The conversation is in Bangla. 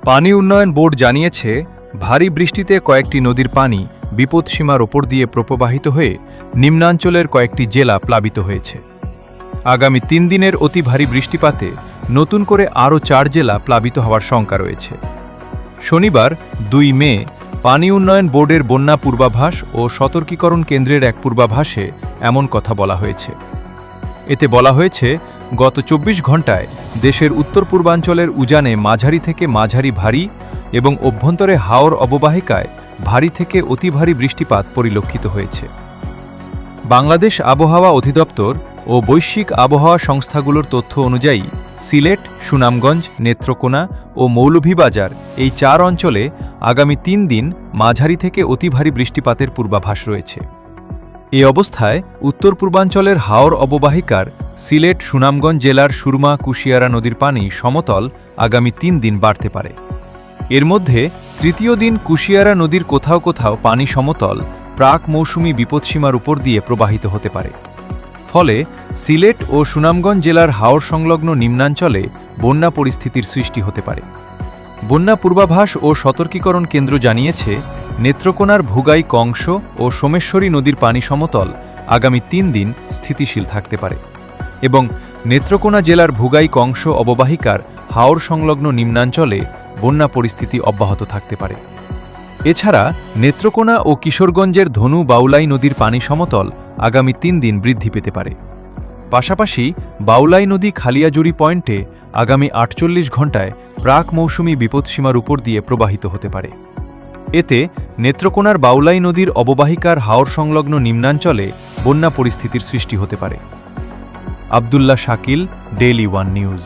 পানি উন্নয়ন বোর্ড জানিয়েছে, ভারী বৃষ্টিতে কয়েকটি নদীর পানি বিপদসীমার ওপর দিয়ে প্রবাহিত হয়ে নিম্নাঞ্চলের কয়েকটি জেলা প্লাবিত হয়েছে। আগামী ৩ দিনের অতি ভারী বৃষ্টিপাতে নতুন করে আরও ৪ জেলা প্লাবিত হওয়ার শঙ্কা রয়েছে। শনিবার ২ মে পানি উন্নয়ন বোর্ডের বন্যা পূর্বাভাস ও সতর্কীকরণ কেন্দ্রের এক পূর্বাভাসে এমন কথা বলা হয়েছে। এতে বলা হয়েছে, গত ২৪ ঘণ্টায় দেশের উত্তর পূর্বাঞ্চলের উজানে মাঝারি থেকে মাঝারি ভারী এবং অভ্যন্তরে হাওর অববাহিকায় ভারী থেকে অতি ভারী বৃষ্টিপাত পরিলক্ষিত হয়েছে। বাংলাদেশ আবহাওয়া অধিদপ্তর ও বৈশ্বিক আবহাওয়া সংস্থাগুলোর তথ্য অনুযায়ী সিলেট, সুনামগঞ্জ, নেত্রকোনা ও মৌলভীবাজার এই ৪ অঞ্চলে আগামী ৩ দিন মাঝারি থেকে অতি ভারী বৃষ্টিপাতের পূর্বাভাস রয়েছে। এ অবস্থায় উত্তর পূর্বাঞ্চলের হাওর অববাহিকার সিলেট, সুনামগঞ্জ জেলার সুরমা, কুশিয়ারা নদীর পানি সমতল আগামী ৩ দিন বাড়তে পারে। এর মধ্যে তৃতীয় দিন কুশিয়ারা নদীর কোথাও কোথাও পানি সমতল প্রাক মৌসুমি বিপদসীমার উপর দিয়ে প্রবাহিত হতে পারে। ফলে সিলেট ও সুনামগঞ্জ জেলার হাওর সংলগ্ন নিম্নাঞ্চলে বন্যা পরিস্থিতির সৃষ্টি হতে পারে। বন্যা পূর্বাভাস ও সতর্কীকরণ কেন্দ্র জানিয়েছে, নেত্রকোনার ভুগাই কংস ও সোমেশ্বরী নদীর পানি সমতল আগামী ৩ দিন স্থিতিশীল থাকতে পারে এবং নেত্রকোনা জেলার ভুগাই কংস অববাহিকার হাওর সংলগ্ন নিম্নাঞ্চলে বন্যা পরিস্থিতি অব্যাহত থাকতে পারে। এছাড়া নেত্রকোনা ও কিশোরগঞ্জের ধনু বাউলাই নদীর পানি সমতল আগামী ৩ দিন বৃদ্ধি পেতে পারে। পাশাপাশি বাউলাই নদী খালিয়াজুড়ি পয়েন্টে আগামী ৪৮ ঘণ্টায় প্রাক মৌসুমি বিপদসীমার উপর দিয়ে প্রবাহিত হতে পারে। এতে নেত্রকোনার বাউলাই নদীর অববাহিকার হাওর সংলগ্ন নিম্নাঞ্চলে বন্যা পরিস্থিতির সৃষ্টি হতে পারে। Abdullah Shakil, daily one news.